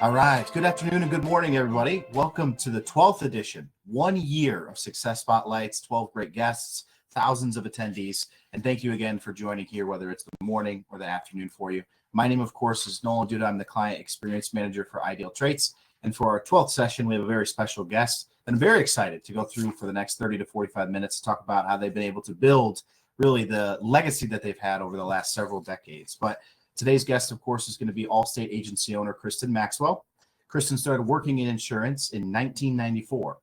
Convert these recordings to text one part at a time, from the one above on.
All right. Good afternoon and good morning, everybody. Welcome to the 12th edition, 1 year of Success Spotlights, 12 great guests, thousands of attendees. And thank you again for joining here, whether it's the morning or the afternoon for you. My name, of course, is Nolan Duda. I'm the Client Experience Manager for IdealTraits. And for our 12th session, we have a very special guest. And I'm very excited to go through for the next 30 to 45 minutes to talk about how they've been able to build really the legacy that they've had over the last several decades. But today's guest, of course, is going to be Allstate agency owner Kristin Maxwell. Kristin started working in insurance in 1994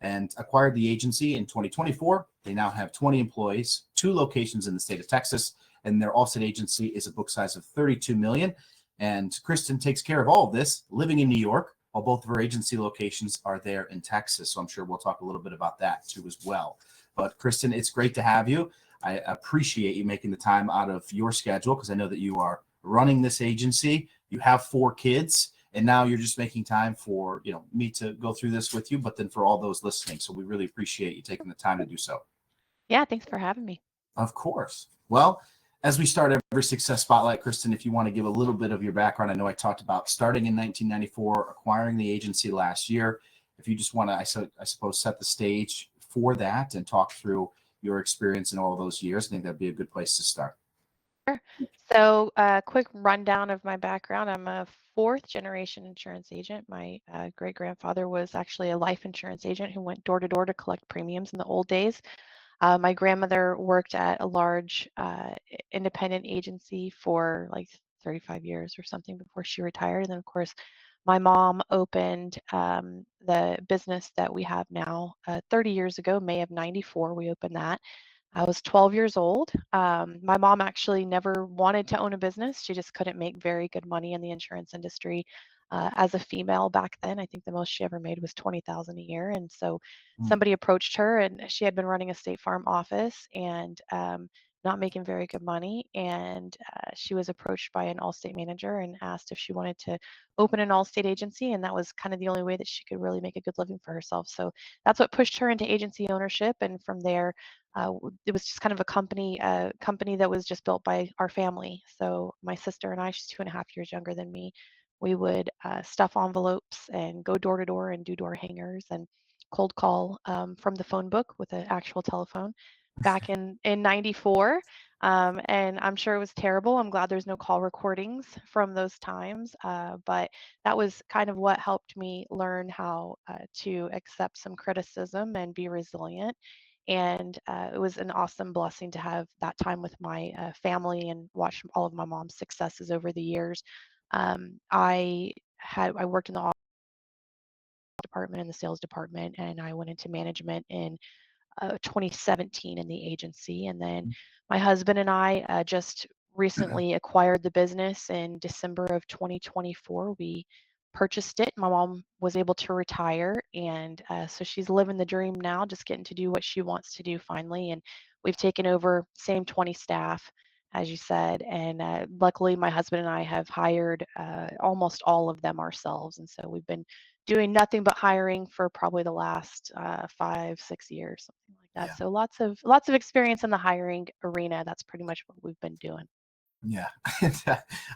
and acquired the agency in 2024. They now have 20 employees, 2 locations in the state of Texas, and their Allstate agency is a book size of $32 million. And Kristin takes care of all of this, living in New York, while both of her agency locations are there in Texas. So I'm sure we'll talk a little bit about that too as well. But Kristin, it's great to have you. I appreciate you making the time out of your schedule because I know that you are running this agency. You have 4 kids, and now you're just making time for me to go through this with you, but then for all those listening. So we really appreciate you taking the time to do so. Yeah, thanks for having me. Of course. Well, as we start every Success Spotlight, Kristin, if you want to give a little bit of your background, I know I talked about starting in 1994, acquiring the agency last year. If you just want to, I suppose, set the stage for that and talk through your experience in all those years, I think that'd be a good place to start. Sure. So quick rundown of my background. I'm a 4th generation insurance agent. My great-grandfather was actually a life insurance agent who went door to door to collect premiums in the old days. My grandmother worked at a large independent agency for like 35 years or something before she retired. And then, of course, my mom opened the business that we have now 30 years ago, May of '94. We opened that. I was 12 years old. My mom actually never wanted to own a business. She just couldn't make very good money in the insurance industry. As a female back then, I think the most she ever made was $20,000 a year. And so somebody approached her, and she had been running a State Farm office and not making very good money. And she was approached by an Allstate manager and asked if she wanted to open an Allstate agency. And that was kind of the only way that she could really make a good living for herself. So that's what pushed her into agency ownership. And from there, it was just kind of a company that was just built by our family. So my sister and I, she's 2.5 years younger than me, we would stuff envelopes and go door to door and do door hangers and cold call from the phone book with an actual telephone back in '94. And I'm sure it was terrible. I'm glad there's no call recordings from those times. But that was kind of what helped me learn how to accept some criticism and be resilient. And it was an awesome blessing to have that time with my family and watch all of my mom's successes over the years. I worked in the department and the sales department, and I went into management in 2017 in the agency. And then my husband and I just recently acquired the business in December of 2024. We purchased it. My mom was able to retire, and so she's living the dream now, just getting to do what she wants to do finally. And we've taken over same 20 staff, as you said, and luckily my husband and I have hired almost all of them ourselves. And so we've been doing nothing but hiring for probably the last 5, 6 years, something like that. Yeah. So lots of experience in the hiring arena. That's pretty much what we've been doing. Yeah.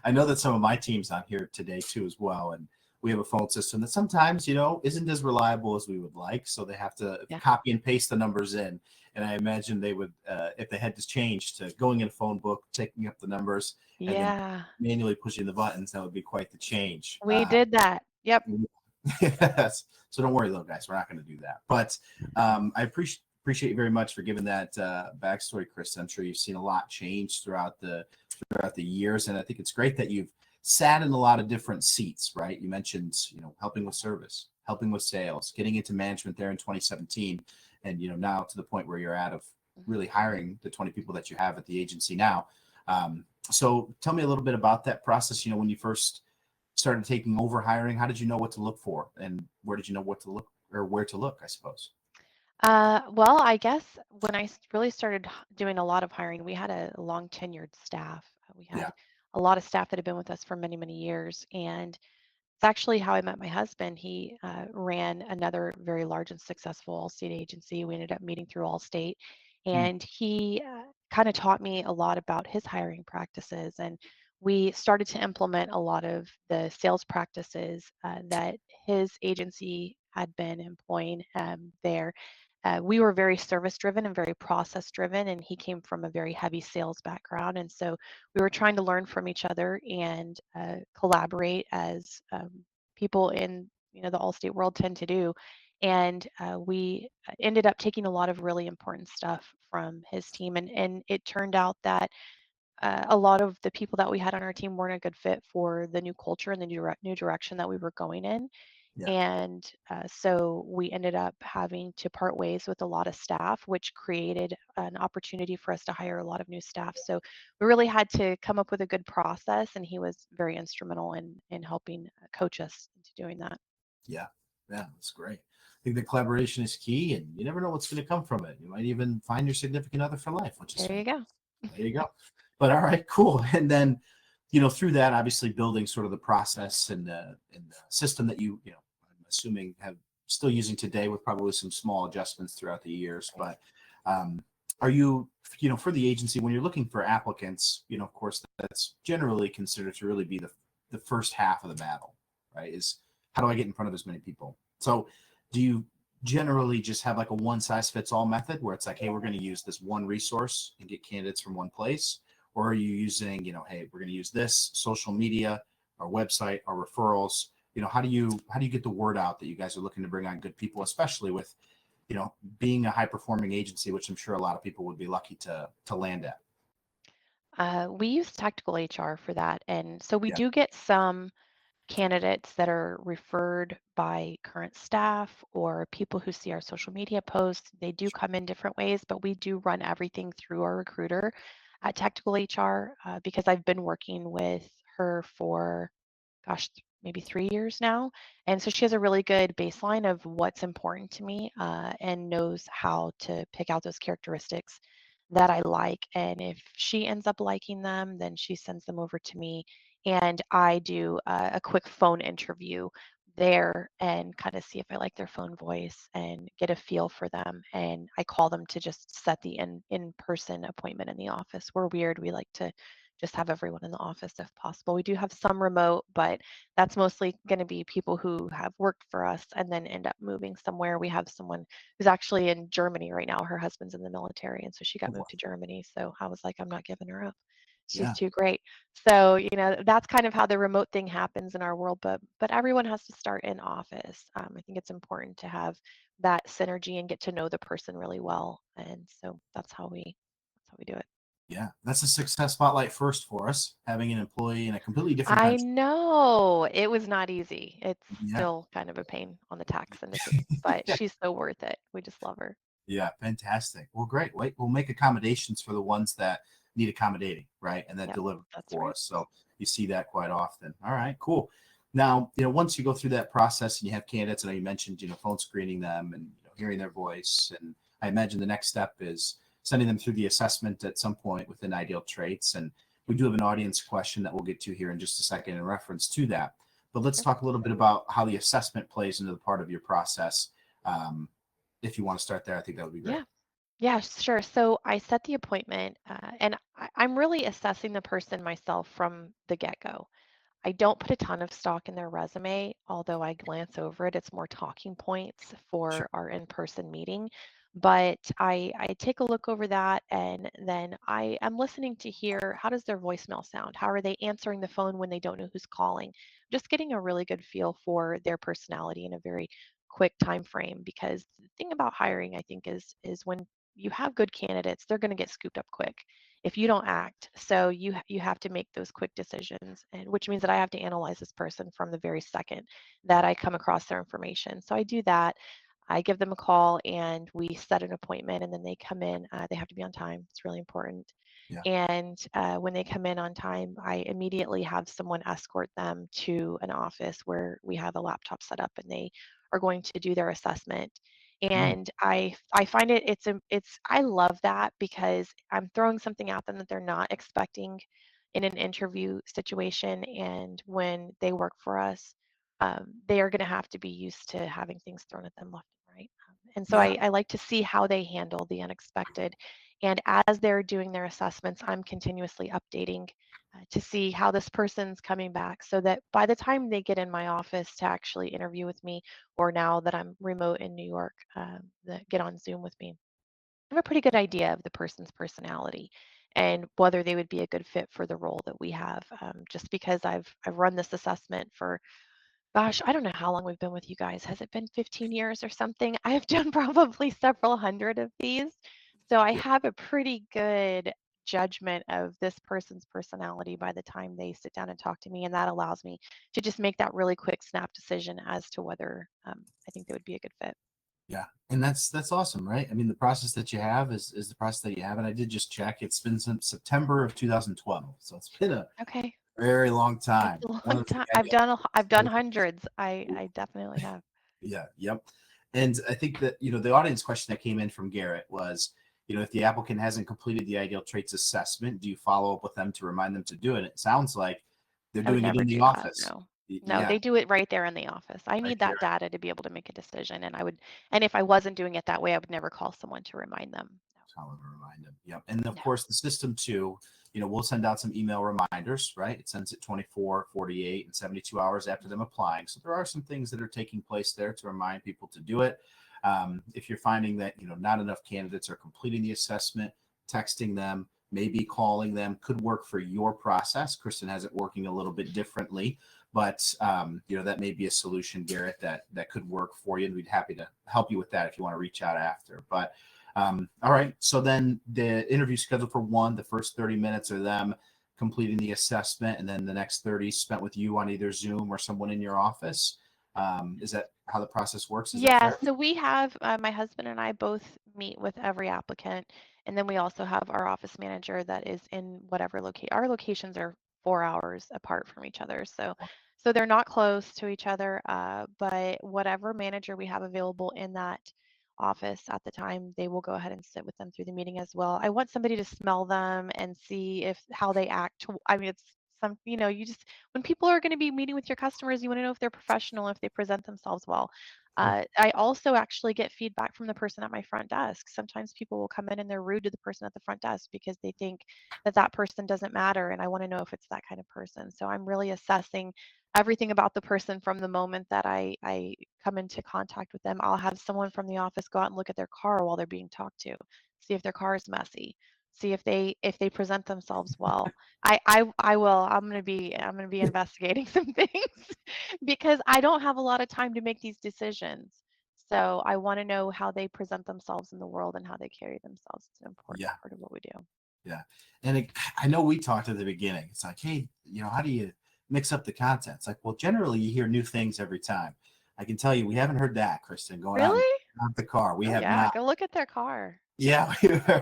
I know that some of my team's on here today too as well. And we have a phone system that sometimes, isn't as reliable as we would like. So they have to copy and paste the numbers in. And I imagine they would, if they had to change to going in a phone book, taking up the numbers, and then manually pushing the buttons, that would be quite the change. We did that. Yep. Yes. So don't worry, little guys. We're not going to do that. But I appreciate you very much for giving that backstory, Chris. I'm sure you've seen a lot change throughout the years, and I think it's great that you've sat in a lot of different seats. Right? You mentioned, helping with service, helping with sales, getting into management there in 2017, and now to the point where you're out of really hiring the 20 people that you have at the agency now. So tell me a little bit about that process. When you first started taking over hiring, how did you know what to look for, and where did you know what to look, or where to look, I suppose? Well, I guess when I really started doing a lot of hiring, we had a long tenured staff. We had a lot of staff that had been with us for many, many years. And it's actually how I met my husband. He ran another very large and successful Allstate agency. We ended up meeting through Allstate. And he kind of taught me a lot about his hiring practices. And we started to implement a lot of the sales practices that his agency had been employing there. We were very service driven and very process driven, and he came from a very heavy sales background. And so we were trying to learn from each other and collaborate as people in the Allstate world tend to do. And we ended up taking a lot of really important stuff from his team, and it turned out that a lot of the people that we had on our team weren't a good fit for the new culture and the new direction that we were going in. Yeah. And so we ended up having to part ways with a lot of staff, which created an opportunity for us to hire a lot of new staff. So we really had to come up with a good process, and he was very instrumental in helping coach us into doing that. Yeah. Yeah. That's great. I think the collaboration is key, and you never know what's going to come from it. You might even find your significant other for life, which is There you fantastic. go. There you go. But all right, cool. And then, through that, obviously building sort of the process and the system that I'm assuming have still using today with probably some small adjustments throughout the years. But are you, for the agency, when you're looking for applicants, of course, that's generally considered to really be the first half of the battle, right? Is how do I get in front of as many people? So do you generally just have like a one size fits all method where it's like, hey, we're going to use this one resource and get candidates from one place? Or are you using, hey, we're going to use this social media, our website, our referrals? How do you get the word out that you guys are looking to bring on good people, especially with, being a high performing agency, which I'm sure a lot of people would be lucky to land at? We use tactical HR for that. And so we Yeah, do get some candidates that are referred by current staff or people who see our social media posts. They do come in different ways, but we do run everything through our recruiter at Tactical HR because I've been working with her for, gosh, maybe 3 years now. And so she has a really good baseline of what's important to me and knows how to pick out those characteristics that I like. And if she ends up liking them, then she sends them over to me. And I do a quick phone interview there and kind of see if I like their phone voice and get a feel for them. And I call them to just set the in-person appointment in the office. We're weird. We like to just have everyone in the office if possible. We do have some remote, but that's mostly going to be people who have worked for us and then end up moving somewhere. We have someone who's actually in Germany right now. Her husband's in the military, and so she got moved to Germany. So I was like, I'm not giving her up. She's yeah, too great. So, that's kind of how the remote thing happens in our world, but everyone has to start in office. I think it's important to have that synergy and get to know the person really well. And so that's how we do it. yeah. That's a success spotlight first for us, having an employee in a completely different I country. know it was not easy. It's Yeah. still kind of a pain on the tax end of things, but she's so worth it. We just love her. Yeah, fantastic. Well, great. Wait, we'll make accommodations for the ones that need accommodating, right? And that Yep, deliver that's for right. us. So you see that quite often. All right, cool. Now, once you go through that process and you have candidates, and you mentioned, phone screening them and hearing their voice, and I imagine the next step is sending them through the assessment at some point within Ideal Traits. And we do have an audience question that we'll get to here in just a second in reference to that. But let's Sure. talk a little bit about how the assessment plays into the part of your process. If you want to start there, I think that would be great. Yeah. Yeah, sure. So I set the appointment, and I'm really assessing the person myself from the get-go. I don't put a ton of stock in their resume, although I glance over it. It's more talking points Sure. for our in-person meeting. But I take a look over that, and then I am listening to hear how does their voicemail sound? How are they answering the phone when they don't know who's calling? Just getting a really good feel for their personality in a very quick time frame. Because the thing about hiring, I think, is when you have good candidates, they're going to get scooped up quick if you don't act. So you have to make those quick decisions, and which means that I have to analyze this person from the very second that I come across their information. So I do that. I give them a call and we set an appointment, and then they come in. They have to be on time. It's really important. Yeah. And when they come in on time, I immediately have someone escort them to an office where we have a laptop set up, and they are going to do their assessment. Mm, And I find it's I love that because I'm throwing something at them that they're not expecting in an interview situation. And when they work for us, they are going to have to be used to having things thrown at them left and right. And so yeah. I like to see how they handle the unexpected. And as they're doing their assessments, I'm continuously updating to see how this person's coming back so that by the time they get in my office to actually interview with me, or now that I'm remote in New York, that get on Zoom with me, I have a pretty good idea of the person's personality and whether they would be a good fit for the role that we have. Just because I've run this assessment for, gosh, I don't know how long we've been with you guys. Has it been 15 years or something? I've done probably several hundred of these. So I Yeah. have a pretty good judgment of this person's personality by the time they sit down and talk to me. And that allows me to just make that really quick snap decision as to whether I think they would be a good fit. Yeah. And that's awesome, right? I mean, the process that you have is the process that you have. And I did just check. It's been since September of 2012. So it's been a Okay. very long It's time. a One long of the time. things I've done hundreds. I definitely have. yeah, yep. And I think that, the audience question that came in from Garrett was, if the applicant hasn't completed the ideal traits assessment, do you follow up with them to remind them to do it? It sounds like they're I would doing it never in the do that. office. No. No, Yeah, they do it right there in the office. I right need there. that data to be able to make a decision, and if I wasn't doing it that way, I would never call someone to remind them. No. However, remind them. Yep. And of No. course, the system too, we'll send out some email reminders, right? It sends it 24, 48, and 72 hours after them applying. So there are some things that are taking place there to remind people to do it. If you're finding that, not enough candidates are completing the assessment, texting them, maybe calling them could work for your process. Kristin has it working a little bit differently, but that may be a solution, Garrett, that could work for you. And we'd happy to help you with that if you want to reach out after. But all right. So then the interview scheduled for one, the first 30 minutes are them completing the assessment, and then the next 30 spent with you on either Zoom or someone in your office. Is that how the process works? Is that Yeah, fair? so we have my husband and I both meet with every applicant, and then we also have our office manager that is in whatever location. Our locations are 4 hours apart from each other, so they're not close to each other. But whatever manager we have available in that office at the time, they will go ahead and sit with them through the meeting as well. I want somebody to smell them and see if how they act. I mean, it's some, you just when people are going to be meeting with your customers, you want to know if they're professional, if they present themselves well. Yeah. I also actually get feedback from the person at my front desk. Sometimes people will come in and they're rude to the person at the front desk because they think that that person doesn't matter. And I want to know if it's that kind of person. So I'm really assessing everything about the person from the moment that I come into contact with them. I'll have someone from the office go out and look at their car while they're being talked to, see if their car is messy, see if they present themselves well. I will. I'm gonna be investigating some things because I don't have a lot of time to make these decisions. So I want to know how they present themselves in the world and how they carry themselves. It's an important Yeah. part of what we do. Yeah. And I know we talked at the beginning. It's like, hey, how do you mix up the content? It's like, well, generally you hear new things every time. I can tell you, we haven't heard that, Kristin, going on Really? out the car. We Oh have yeah, not. go look at their car. Yeah,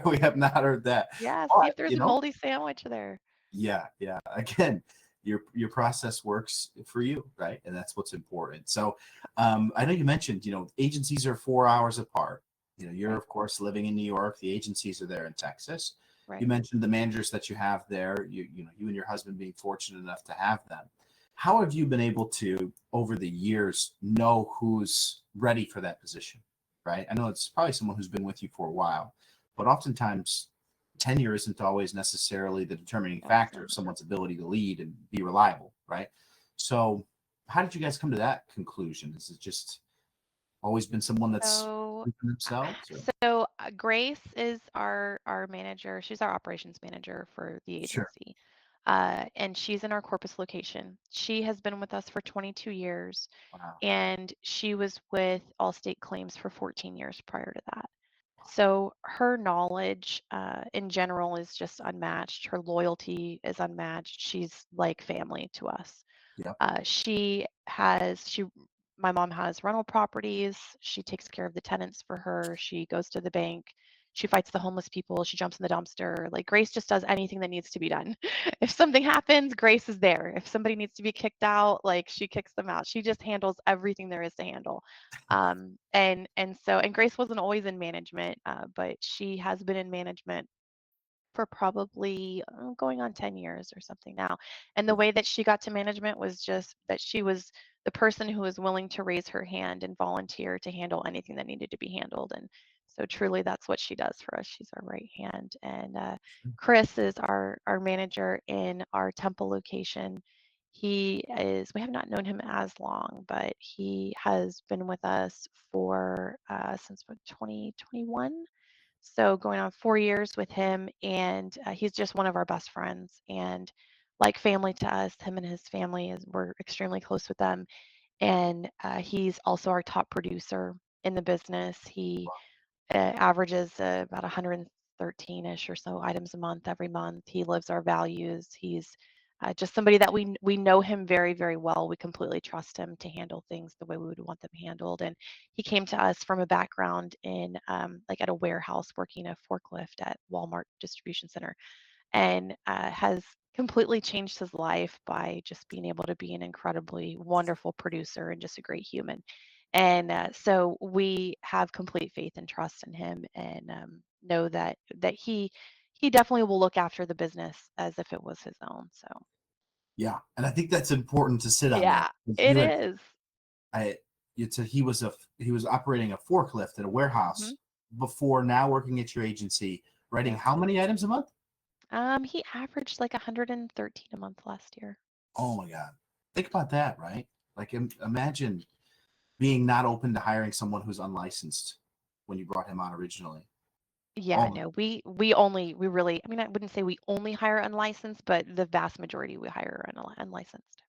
we have not heard that. Yeah, see But if there's a moldy sandwich there. yeah, yeah. Again, your process works for you, right? And that's what's important. So, I know you mentioned, agencies are 4 hours apart. You're Right, of course living in New York. The agencies are there in Texas. You right. mentioned the managers that you have there. You and your husband being fortunate enough to have them. How have you been able to, over the years, know who's ready for that position? Right. I know it's probably someone who's been with you for a while, but oftentimes tenure isn't always necessarily the determining Yeah, it's factor not. of someone's ability to lead and be reliable, right? So, how did you guys come to that conclusion? Is it just always been someone that's So, proven themselves? Or? Grace is our manager. She's our operations manager for the Sure. agency, and she's in our Corpus location. She has been with us for 22 years, Wow. and she was with Allstate Claims for 14 years prior to that. So her knowledge in general is just unmatched. Her loyalty is unmatched. She's like family to us. Yep. She my mom has rental properties. She takes care of the tenants for her. She goes to the bank. She fights the homeless people. She jumps in the dumpster. Like Grace just does anything that needs to be done. If something happens, Grace is there. If somebody needs to be kicked out, like she kicks them out. She just handles everything there is to handle. And Grace wasn't always in management, but she has been in management for probably going on 10 years or something now. And the way that she got to management was just that she was the person who was willing to raise her hand and volunteer to handle anything that needed to be handled. And So truly, that's what she does for us. She's our right hand. And Chris is our manager in our Temple location. We have not known him as long, but he has been with us for since 2021. So going on 4 years with him, and he's just one of our best friends and like family to us. Him and his family we're extremely close with them, and he's also our top producer in the business. He averages about 113-ish or so items a month every month. He lives our values. He's just somebody that we know him very, very well. We completely trust him to handle things the way we would want them handled. And he came to us from a background in like at a warehouse working a forklift at Walmart distribution center, and has completely changed his life by just being able to be an incredibly wonderful producer and just a great human. And so we have complete faith and trust in him, and know that he definitely will look after the business as if it was his own. So Yeah, and I think that's important to sit on that. yeah, it is. I you said he was operating a forklift at a Mhm. warehouse before now working at your agency, writing Yes. how many items a month? He averaged like 113 a month last year. Oh my God. Think about that, right? Like imagine being not open to hiring someone who's unlicensed when you brought him on originally. Yeah, Oh no, we really, I mean, I wouldn't say we only hire unlicensed, but the vast majority we hire are unlicensed.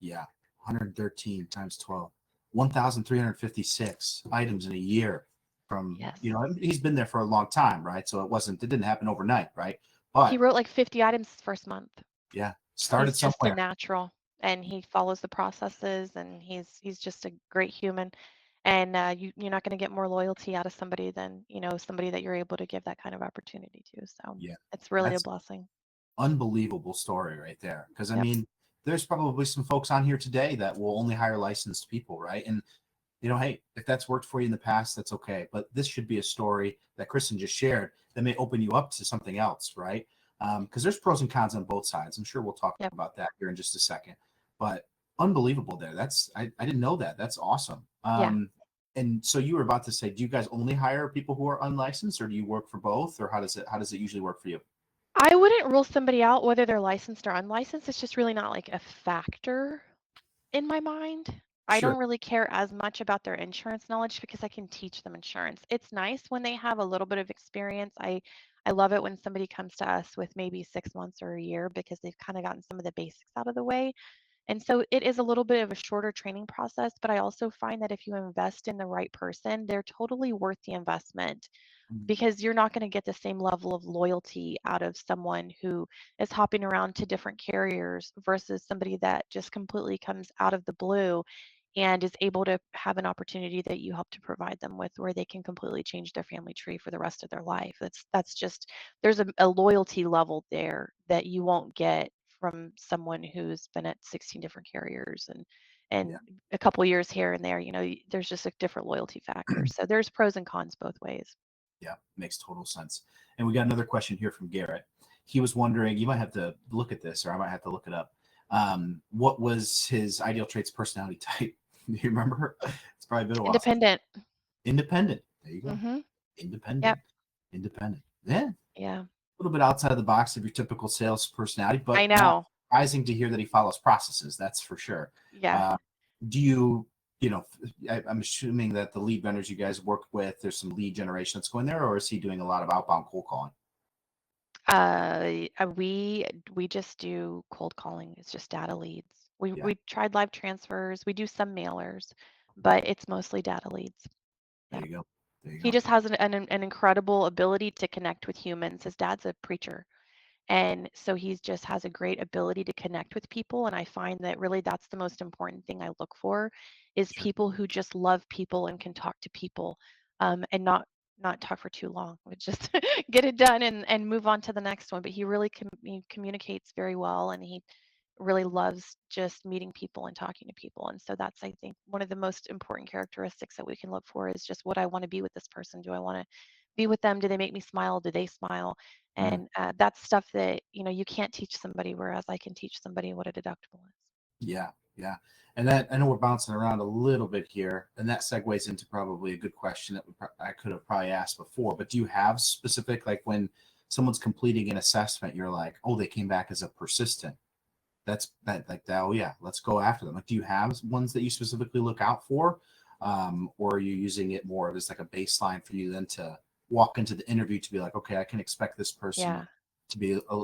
yeah, 113 times 12, 1,356 items in a year from, Yes. he's been there for a long time, right? So it didn't happen overnight, right? He But wrote like 50 items his first month. yeah, He's started just a somewhere. natural, and he follows the processes, and he's just a great human. And you're not going to get more loyalty out of somebody than, somebody that you're able to give that kind of opportunity to. So Yeah, it's really a that's blessing. unbelievable story right there. Because I Yep. mean, there's probably some folks on here today that will only hire licensed people, right? And hey, if that's worked for you in the past, that's okay. But this should be a story that Kristin just shared that may open you up to something else, right? Because there's pros and cons on both sides. I'm sure we'll talk Yep. about that here in just a second. But unbelievable there. I didn't know that. That's awesome. Yeah. And so you were about to say, do you guys only hire people who are unlicensed, or do you work for both, or how does it usually work for you? I wouldn't rule somebody out whether they're licensed or unlicensed. It's just really not like a factor in my mind. I Sure. don't really care as much about their insurance knowledge because I can teach them insurance. It's nice when they have a little bit of experience. I love it when somebody comes to us with maybe 6 months or a year because they've kind of gotten some of the basics out of the way. And so it is a little bit of a shorter training process, but I also find that if you invest in the right person, they're totally worth the investment, Mm, because you're not going to get the same level of loyalty out of someone who is hopping around to different carriers versus somebody that just completely comes out of the blue and is able to have an opportunity that you help to provide them with, where they can completely change their family tree for the rest of their life. That's just, there's a loyalty level there that you won't get from someone who's been at 16 different carriers and yeah. a couple years here and there. There's just a different loyalty factor. So there's pros and cons both ways. Yeah, makes total sense. And we got another question here from Garrett. He was wondering, you might have to look at this, or I might have to look it up. What was his ideal traits personality type? Do you remember? It's probably been a while since. Independent. Independent. There you go. Mhm. Independent. Yep. Independent. Yeah, a Yeah. little bit outside of the box of your typical sales personality, I but not know. surprising to hear that he follows processes. That's for sure. Yeah. Uh, do you, you know, I'm assuming that the lead vendors you guys work with, there's some lead generation that's going there, or is he doing a lot of outbound cold calling? We just do cold calling. It's just data leads. We Yeah, we tried live transfers. We do some mailers, but it's mostly data leads. there Yeah. you go. There you He go. just has an incredible ability to connect with humans. His dad's a preacher. And so he just has a great ability to connect with people. And I find that really that's the most important thing I look for, is Sure. people who just love people and can talk to people, and not talk for too long, but just get it done and move on to the next one. But he really he communicates very well, and he really loves just meeting people and talking to people. And so that's, I think, one of the most important characteristics that we can look for, is just, what I want to be with this person. Do I want to be with them? Do they make me smile? Do they smile? Mm, And that's stuff that you can't teach somebody, whereas I can teach somebody what a deductible is. yeah. Yeah. And that, I know we're bouncing around a little bit here, and that segues into probably a good question that I could have probably asked before. But do you have specific, like when someone's completing an assessment, you're like, oh, they came back as a persistent. That's that, like that. Oh yeah, let's go after them. Like, do you have ones that you specifically look out for, or are you using it more as like a baseline for you then to walk into the interview to be like, okay, I can expect this person Yeah. to be a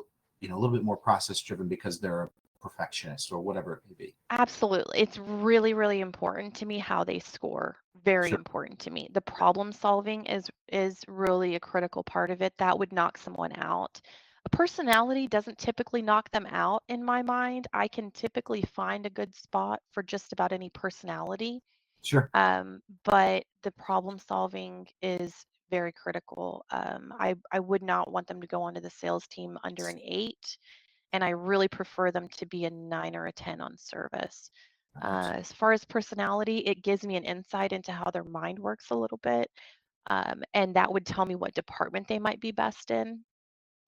little bit more process driven because they're a perfectionist or whatever it may be. Absolutely. It's really, really important to me how they score. Very Sure. important to me. The problem solving is really a critical part of it. That would knock someone out. A personality doesn't typically knock them out in my mind. I can typically find a good spot for just about any personality. Sure. But the problem solving is very critical. I would not want them to go onto the sales team under an 8, and I really prefer them to be a 9 or a 10 on service. Right. As far as personality, it gives me an insight into how their mind works a little bit, and that would tell me what department they might be best in.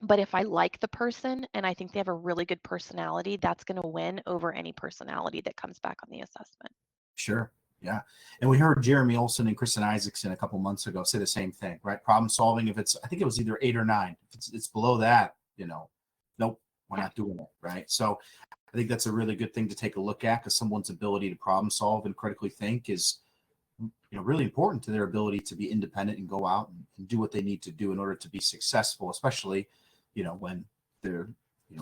But if I like the person and I think they have a really good personality, that's going to win over any personality that comes back on the assessment. Sure. Yeah. And we heard Jeremy Olson and Kristen Isaacson a couple months ago say the same thing, right? Problem solving. If it's, I think it was either 8 or 9. If it's below that, nope, we're Yeah. not doing it. Right. So I think that's a really good thing to take a look at because someone's ability to problem solve and critically think is, really important to their ability to be independent and go out and do what they need to do in order to be successful, especially, when they're,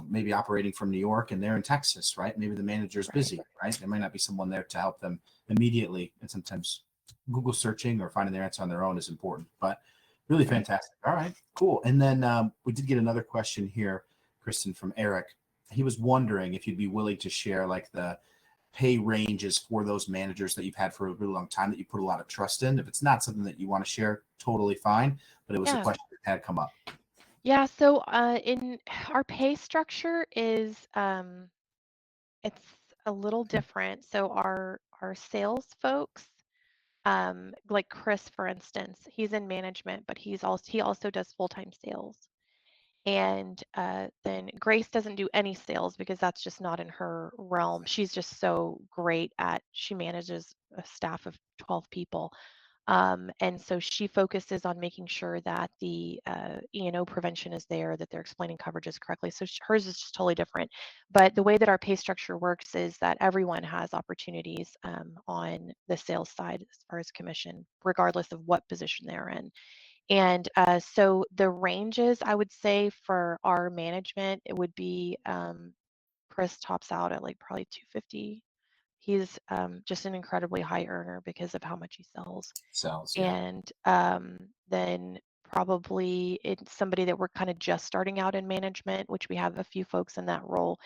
maybe operating from New York and they're in Texas, right? Maybe the manager's Right. busy, right? There might not be someone there to help them immediately. And sometimes Google searching or finding their answer on their own is important, but really Right. fantastic. All right, cool. And then we did get another question here, Kristen, from Eric. He was wondering if you'd be willing to share like the pay ranges for those managers that you've had for a really long time that you put a lot of trust in. If it's not something that you want to share, totally fine. But it was a Yeah. question that had come up. Yeah. So in our pay structure is it's a little different. So our sales folks, like Chris, for instance, he's in management, but he also does full-time sales. And then Grace doesn't do any sales because that's just not in her realm. She's just so great she manages a staff of 12 people. And so she focuses on making sure that the E&O prevention is there, that they're explaining coverages correctly. So hers is just totally different. But the way that our pay structure works is that everyone has opportunities on the sales side as far as commission, regardless of what position they're in. And so the ranges, I would say for our management, it would be Chris tops out at like probably 250. He's just an incredibly high earner because of how much he sells. Sales, yeah. And then probably it's somebody that we're kind of just starting out in management, which we have a few folks in that role.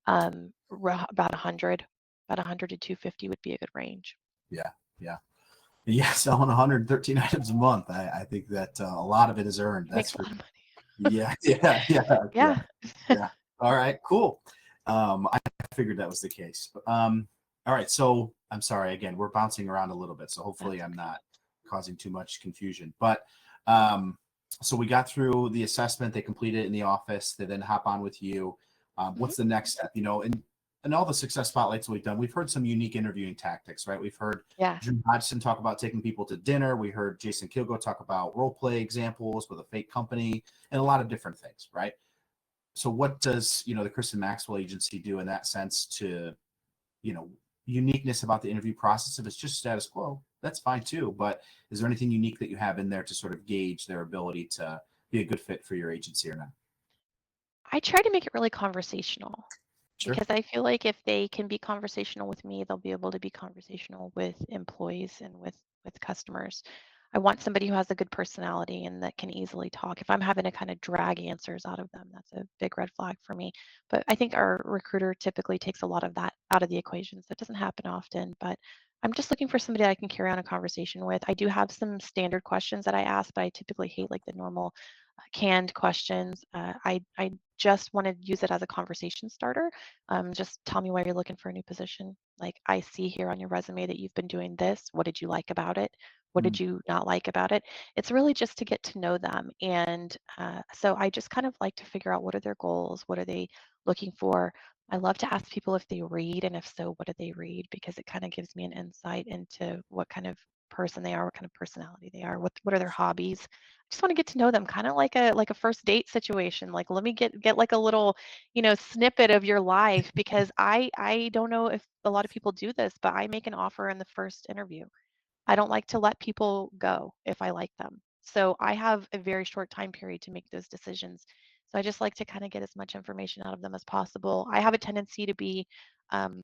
About 100, about 100 to 250 would be a good range. Yeah. Yeah. Yeah. Selling 113 items a month. I think that a lot of it is earned. He That's makes a for lot of money. yeah. Yeah. Yeah. Yeah. Yeah. Yeah. All right. Cool. I figured that was the case. All right. So I'm sorry. Again, we're bouncing around a little bit. So hopefully That's I'm okay. not causing too much confusion. But um, so we got through the assessment. They completed it in the office. They then hop on with you. Mhm. What's the next step? And all the success spotlights we've done, we've heard some unique interviewing tactics, right? We've heard Yeah. Drew Hodgson talk about taking people to dinner. We heard Jason Kilgo talk about role play examples with a fake company and a lot of different things, right? So what does the Kristin Maxwell agency do in that sense to you know uniqueness about the interview process? If it's just status quo, that's fine too, but is there anything unique that you have in there to sort of gauge their ability to be a good fit for your agency or not? I try to make it really conversational Sure. because I feel like if they can be conversational with me, they'll be able to be conversational with employees and with customers. I want somebody who has a good personality and that can easily talk. If I'm having to kind of drag answers out of them, that's a big red flag for me. But I think our recruiter typically takes a lot of that out of the equation. So it doesn't happen often, but I'm just looking for somebody I can carry on a conversation with. I do have some standard questions that I ask, but I typically hate like the normal canned questions. I just want to use it as a conversation starter. Just tell me why you're looking for a new position. Like, I see here on your resume that you've been doing this. What did you like about it? What Mm, did you not like about it? It's really just to get to know them. And so I just kind of like to figure out what are their goals? What are they looking for? I love to ask people if they read, and if so, what do they read? Because it kind of gives me an insight into what kind of person they are, what kind of personality they are, what are their hobbies. I just want to get to know them, kind of like a first date situation. Like, let me get like a little, snippet of your life, because I don't know if a lot of people do this, but I make an offer in the first interview. I don't like to let people go if I like them. So I have a very short time period to make those decisions. So I just like to kind of get as much information out of them as possible. I have a tendency to be um,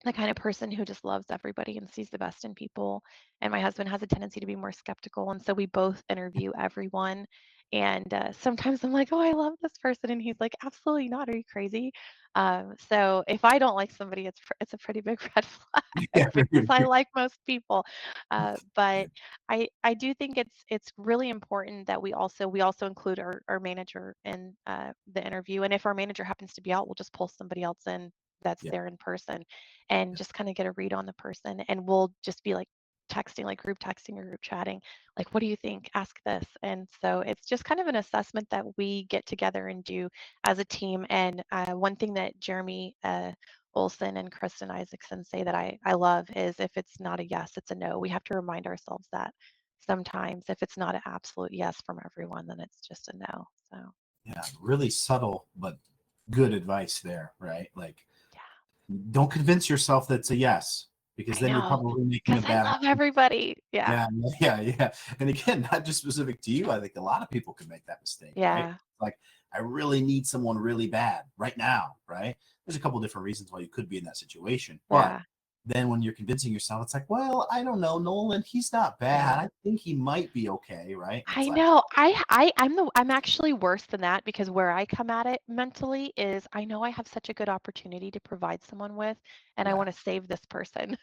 the kind of person who just loves everybody and sees the best in people. And my husband has a tendency to be more skeptical. And so we both interview everyone. And sometimes I'm like, oh, I love this person. And he's like, absolutely not. Are you crazy? So if I don't like somebody, it's a pretty big red flag Yeah. because I like most people. But I do think it's really important that we also include our manager in the interview. And if our manager happens to be out, we'll just pull somebody else in that's Yeah. there in person, and just kind of get a read on the person. And we'll just be like texting, like group texting or group chatting, like, what do you think? Ask this. And so it's just kind of an assessment that we get together and do as a team. And one thing that Jeremy Olson and Kristen Isaacson say that I love is, if it's not a yes, it's a no. We have to remind ourselves that sometimes if it's not an absolute yes from everyone, then it's just a no. So Yeah, really subtle but good advice there, right? Like, yeah, don't convince yourself that it's a yes, because I then you're know, probably making a because I bad. love everybody. Yeah, Yeah, yeah. And again, not just specific to you. I think a lot of people can make that mistake, right? yeah, Like, I really need someone really bad right now, right? There's a couple different reasons why you could be in that situation. But yeah. then when you're convincing yourself, it's like, well, I don't know, Nolan, he's not bad. Yeah. I think he might be okay, right? And it's I like, know. I'm actually worse than that, because where I come at it mentally is, I know I have such a good opportunity to provide someone with, and I yeah, want to save this person.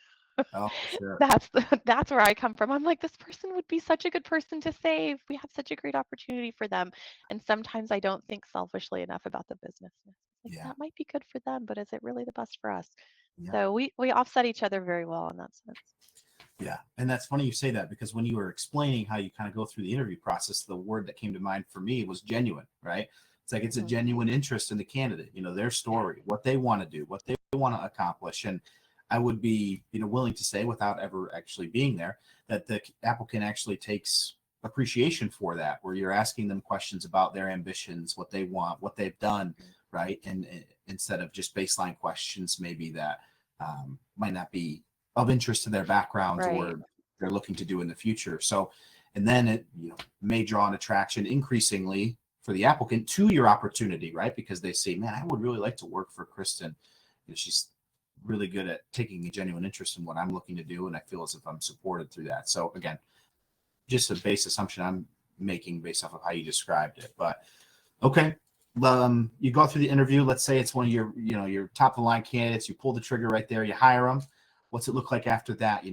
oh, sure. That's where I come from. I'm like, this person would be such a good person to save. We have such a great opportunity for them. And sometimes I don't think selfishly enough about the business. Like, Yeah, that might be good for them, but is it really the best for us? yeah. So we offset each other very well in that sense. Yeah. And that's funny you say that, because when you were explaining how you kind of go through the interview process, the word that came to mind for me was genuine, right? It's like, it's a Hmm. genuine interest in the candidate, their Yeah. story, what they want to do, what they want to accomplish. And I would be, willing to say, without ever actually being there, that the applicant actually takes appreciation for that, where you're asking them questions about their ambitions, what they want, what they've done, Mhm. right? And instead of just baseline questions, maybe that might not be of interest to their backgrounds Right. or they're looking to do in the future. So, and then it may draw an attraction increasingly for the applicant to your opportunity, right? Because they say, man, I would really like to work for Kristin. She's really good at taking a genuine interest in what I'm looking to do, and I feel as if I'm supported through that. So again, just a base assumption I'm making based off of how you described it. But okay, you go through the interview. Let's say it's one of your top of the line candidates. You pull the trigger right there. You hire them. What's it look like after that?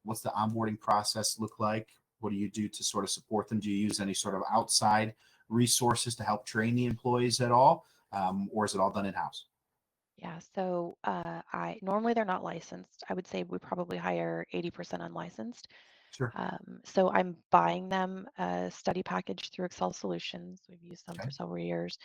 What's the onboarding process look like? What do you do to sort of support them? Do you use any sort of outside resources to help train the employees at all, or is it all done in house? Yeah, so I normally they're not licensed. I would say we probably hire 80% unlicensed. Sure. So I'm buying them a study package through Excel Solutions. We've used them Okay. for several years,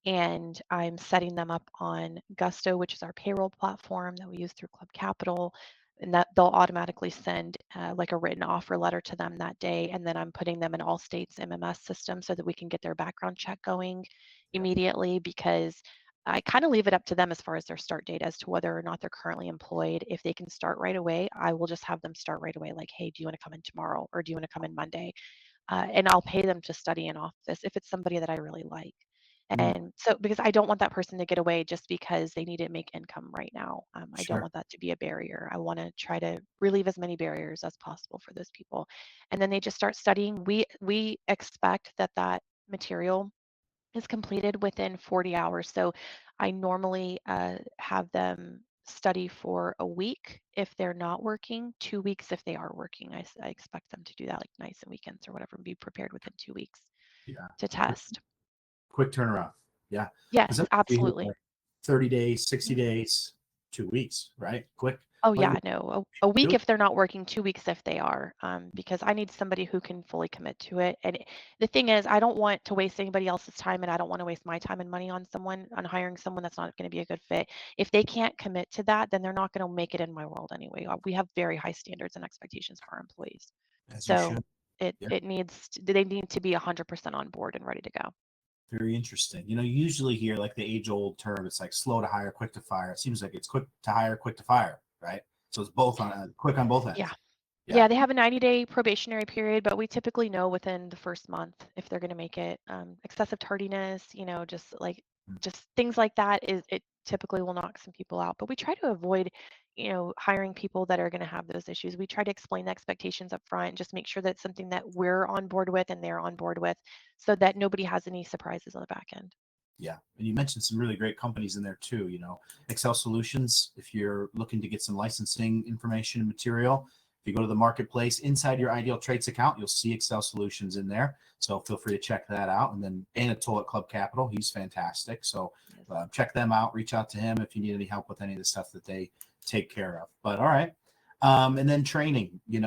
and I'm setting them up on Gusto, which is our payroll platform that we use through Club Capital, and that they'll automatically send like a written offer letter to them that day, and then I'm putting them in Allstate's MMS system so that we can get their background check going Yeah. immediately, because I kind of leave it up to them as far as their start date as to whether or not they're currently employed. If they can start right away, I will just have them start right away. Like, hey, do you want to come in tomorrow, or do you want to come in Monday? And I'll pay them to study in office if it's somebody that I really like. Mm, And so, because I don't want that person to get away just because they need to make income right now. I don't sure. want that to be a barrier. I want to try to relieve as many barriers as possible for those people. And then they just start studying. We expect that that material is completed within 40 hours. So I normally have them study for a week if they're not working, 2 weeks if they are working. I expect them to do that, like nights and weekends or whatever, and be prepared within 2 weeks Yeah. to Quick, test. quick turnaround. Yeah. Because Yes, absolutely. like 30 days, 60 Mhm. days. 2 weeks, right? Quick. Oh Well, yeah, no, a week you- if they're not working, 2 weeks if they are, because I need somebody who can fully commit to it. And the thing is, I don't want to waste anybody else's time, and I don't want to waste my time and money on hiring someone that's not going to be a good fit. If they can't commit to that, then they're not going to make it in my world anyway. We have very high standards and expectations for our employees, as you so should. it Yeah. it needs they need to be 100% on board and ready to go. Very interesting. You usually hear like the age-old term. It's like slow to hire, quick to fire. It seems like it's quick to hire, quick to fire, right? So it's both on quick on both Yeah. ends. Yeah. Yeah, they have a 90-day probationary period, but we typically know within the first month if they're going to make it. Excessive tardiness, just things like that is it typically will knock some people out. But we try to avoid, hiring people that are going to have those issues. We try to explain the expectations up front and just make sure that it's something that we're on board with and they're on board with, so that nobody has any surprises on the back end. Yeah. And you mentioned some really great companies in there too. Excel Solutions, if you're looking to get some licensing information and material, if you go to the marketplace inside your IdealTraits account, you'll see Excel Solutions in there. So feel free to check that out. And then Anatol at Club Capital, he's fantastic. So Yes. check them out. Reach out to him if you need any help with any of the stuff that they take care of. But all right. And then training, you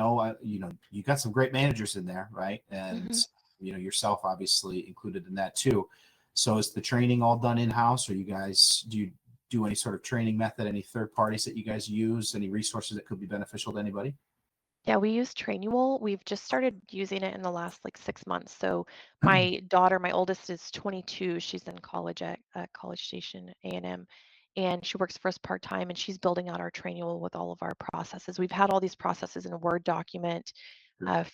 got some great managers in there, right? And Mhm. yourself obviously included in that too. So is the training all done in-house, or do you do any sort of training method, any third parties that you guys use, any resources that could be beneficial to anybody? Yeah, we use Trainual. We've just started using it in the last like 6 months. So my daughter, my oldest, is 22. She's in college at College Station A&M, and she works for us part-time, and she's building out our Trainual with all of our processes. We've had all these processes in a Word document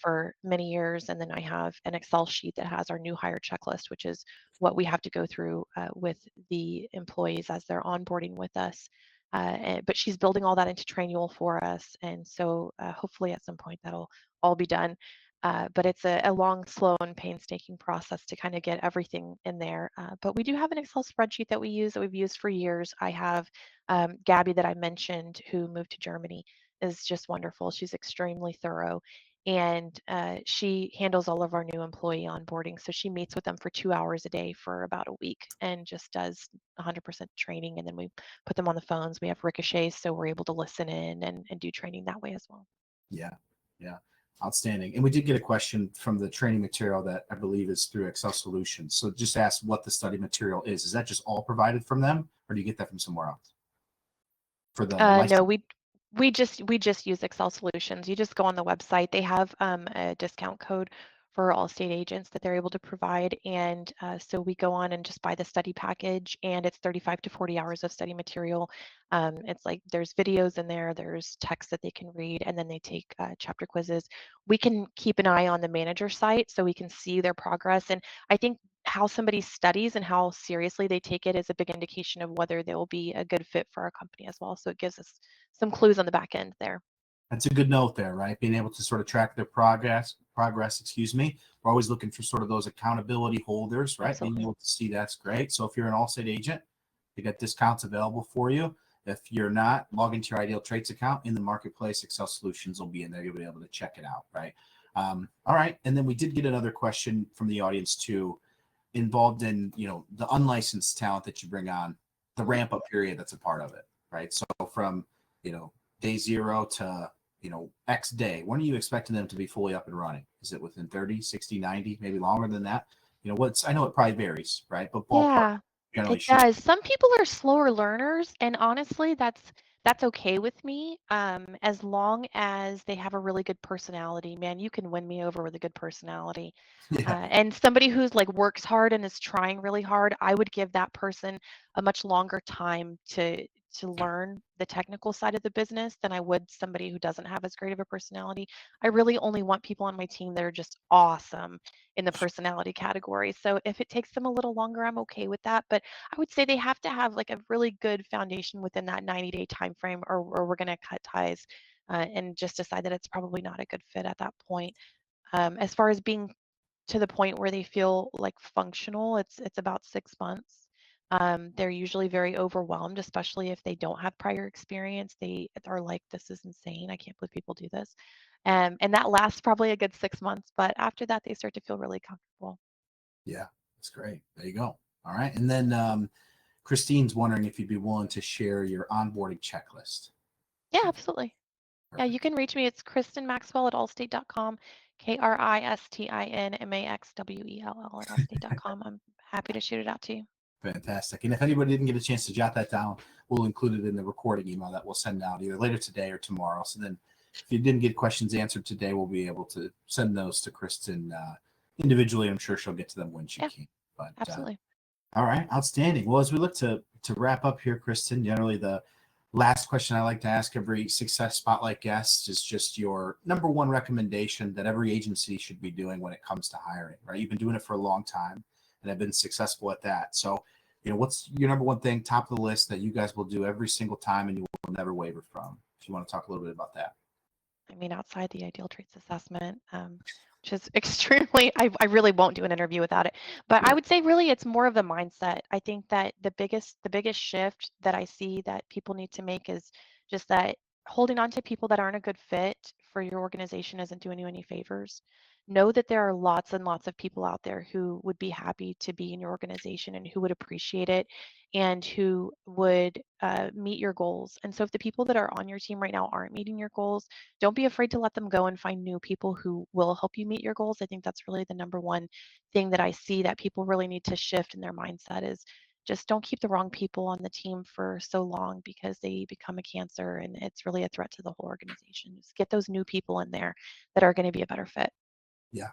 for many years, and then I have an Excel sheet that has our new hire checklist, which is what we have to go through with the employees as they're onboarding with us. But she's building all that into Trainual for us, and so hopefully at some point that'll all be done. But it's a long, slow, and painstaking process to kind of get everything in there. But we do have an Excel spreadsheet that we use that we've used for years. I have Gabby that I mentioned, who moved to Germany, is just wonderful. She's extremely thorough, and she handles all of our new employee onboarding. So she meets with them for 2 hours a day for about a week and just does 100% training, and then we put them on the phones. We have ricochets, so we're able to listen in and do training that way as well. Yeah. Yeah. Outstanding. And we did get a question from the training material that I believe is through Excel Solutions. So just ask what the study material is. Is that just all provided from them, or do you get that from somewhere else for the No, license? we just use Excel Solutions. You just go on the website. They have a discount code for Allstate agents that they're able to provide, and so we go on and just buy the study package, and it's 35 to 40 hours of study material. It's like there's videos in there, there's text that they can read, and then they take chapter quizzes. We can keep an eye on the manager site so we can see their progress, and I think how somebody studies and how seriously they take it is a big indication of whether they will be a good fit for our company as well. So it gives us some clues on the back end there. That's a good note there, right? Being able to sort of track their progress, excuse me. We're always looking for sort of those accountability holders, right? Being Absolutely. able to see that's great. So if you're an Allstate agent, they got discounts available for you. If you're not, log into your IdealTraits account in the marketplace. Excel Solutions will be in there. You'll be able to check it out, right? All right. And then we did get another question from the audience too, involved in the unlicensed talent that you bring on, the Mhm. ramp up period that's a part of it, right? So from day zero to X day, when are you expecting them to be fully up and running? Is it within 30, 60, 90, maybe longer than that? I know it probably varies, right? But ballpark Yeah, generally it shoots. does. Some people are slower learners, and honestly, that's okay with me. As long as they have a really good personality, man, you can win me over with a good personality. Yeah. And somebody who's like works hard and is trying really hard, I would give that person a much longer time to learn the technical side of the business than I would somebody who doesn't have as great of a personality. I really only want people on my team that are just awesome in the personality category. So if it takes them a little longer, I'm okay with that. But I would say they have to have like a really good foundation within that 90-day time frame, or we're going to cut ties and just decide that it's probably not a good fit at that point. As far as being to the point where they feel like functional, it's about 6 months. They're usually very overwhelmed, especially if they don't have prior experience. They are like, "This is insane. I can't believe people do this," and that lasts probably a good 6 months. But after that, they start to feel really comfortable. Yeah, that's great. There you go. All right. And then Christine's wondering if you'd be willing to share your onboarding checklist. Yeah, absolutely. Yeah, Perfect. you can reach me. It's Kristin Maxwell at allstate.com, KristinMaxwell at allstate.com. I'm happy to shoot it out to you. Fantastic. And if anybody didn't get a chance to jot that down, we'll include it in the recording email that we'll send out either later today or tomorrow. So then if you didn't get questions answered today, we'll be able to send those to Kristin individually. I'm sure she'll get to them when she can. But Absolutely. all right, outstanding. Well, as we look to wrap up here, Kristin, generally the last question I like to ask every Success Spotlight guest is just your number one recommendation that every agency should be doing when it comes to hiring, right? You've been doing it for a long time and have been successful at that. So, what's your number one thing, top of the list, that you guys will do every single time and you will never waver from? If you want to talk a little bit about that. I mean, outside the IdealTraits assessment, which is extremely, I really won't do an interview without it. But I would say really it's more of the mindset. I think that the biggest shift that I see that people need to make is just that holding on to people that aren't a good fit for your organization isn't doing you any favors. Know that there are lots and lots of people out there who would be happy to be in your organization and who would appreciate it and who would meet your goals. And so if the people that are on your team right now aren't meeting your goals, don't be afraid to let them go and find new people who will help you meet your goals. I think that's really the number one thing that I see that people really need to shift in their mindset is just don't keep the wrong people on the team for so long because they become a cancer and it's really a threat to the whole organization. Just get those new people in there that are going to be a better fit. Yeah.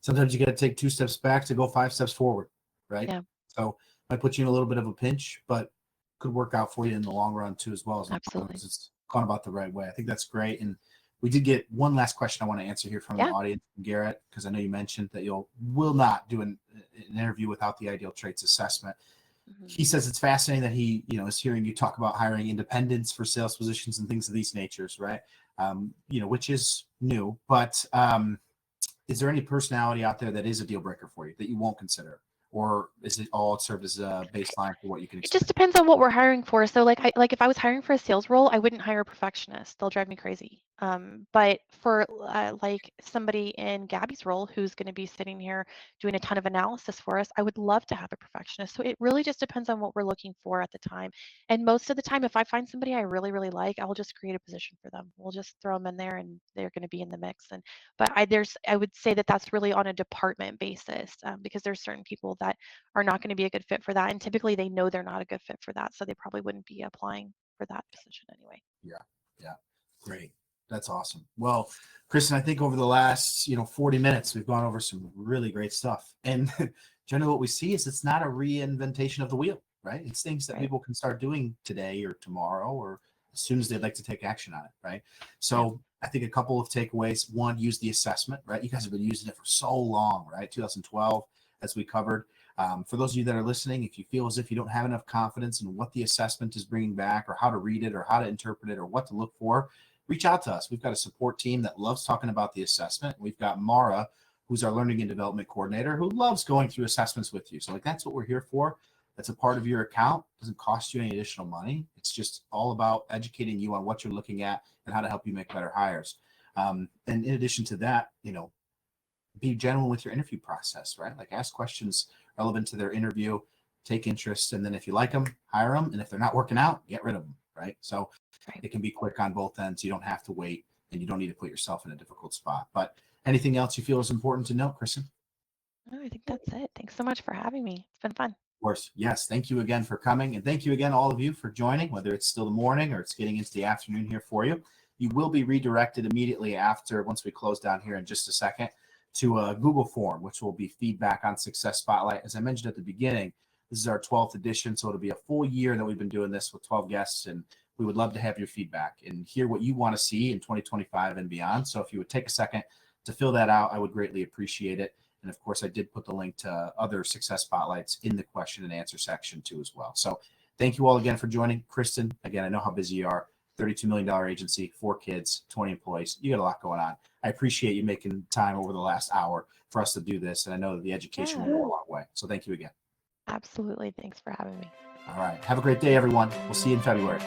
Sometimes you got to take 2 steps back to go 5 steps forward, right? Yeah. So might put you in a little bit of a pinch, but could work out for you in the long run too, as well, as long Absolutely. as it's gone about the right way. I think that's great. And we did get one last question I want to answer here from the audience, Garrett, because I know you mentioned that will not do an interview without the IdealTraits assessment. Mm-hmm. He says it's fascinating that he, is hearing you talk about hiring independents for sales positions and things of these natures, right? Which is new, but is there any personality out there that is a deal breaker for you that you won't consider? Or is it all served as a baseline for what you can expect? It just depends on what we're hiring for. So like if I was hiring for a sales role, I wouldn't hire a perfectionist. They'll drive me crazy. But for like somebody in Gabby's role who's going to be sitting here doing a ton of analysis for us, I would love to have a perfectionist. So it really just depends on what we're looking for at the time. And most of the time, if I find somebody I really, really like, I'll just create a position for them. We'll just throw them in there and they're going to be in the mix. But I would say that that's really on a department basis because there's certain people that are not going to be a good fit for that. And typically they know they're not a good fit for that. So they probably wouldn't be applying for that position anyway. Yeah. Great. That's awesome. Well, Kristin, I think over the last, 40 minutes, we've gone over some really great stuff. And generally what we see is it's not a reinventation of the wheel, right? It's things that people can start doing today or tomorrow or as soon as they'd like to take action on it, right? So I think a couple of takeaways. One, use the assessment, right? You guys have been using it for so long, right? 2012, as we covered. For those of you that are listening, if you feel as if you don't have enough confidence in what the assessment is bringing back or how to read it or how to interpret it or what to look for, reach out to us. We've got a support team that loves talking about the assessment. We've got Mara, who's our learning and development coordinator, who loves going through assessments with you. So that's what we're here for. That's a part of your account. It doesn't cost you any additional money. It's just all about educating you on what you're looking at and how to help you make better hires. And in addition to that, be genuine with your interview process, right? Like ask questions relevant to their interview, take interest, and then if you like them, hire them. And if they're not working out, get rid of them, right? So it can be quick on both ends. You don't have to wait and you don't need to put yourself in a difficult spot. But anything else you feel is important to note, Kristin? No, I think that's it. Thanks so much for having me. It's been fun. Of course. Yes. Thank you again for coming. And thank you again, all of you, for joining, whether it's still the morning or it's getting into the afternoon here for you. You will be redirected immediately after, once we close down here in just a second, to a Google form, which will be feedback on Success Spotlight. As I mentioned at the beginning, this is our 12th edition, so it'll be a full year that we've been doing this with 12 guests, and we would love to have your feedback and hear what you want to see in 2025 and beyond. So if you would take a second to fill that out, I would greatly appreciate it. And of course, I did put the link to other Success Spotlights in the question and answer section too as well. So thank you all again for joining. Kristin, again, I know how busy you are. $32 million agency, 4 kids, 20 employees. You got a lot going on. I appreciate you making time over the last hour for us to do this. And I know that the education will go a long way. So thank you again. Absolutely. Thanks for having me. All right. Have a great day, everyone. We'll see you in February.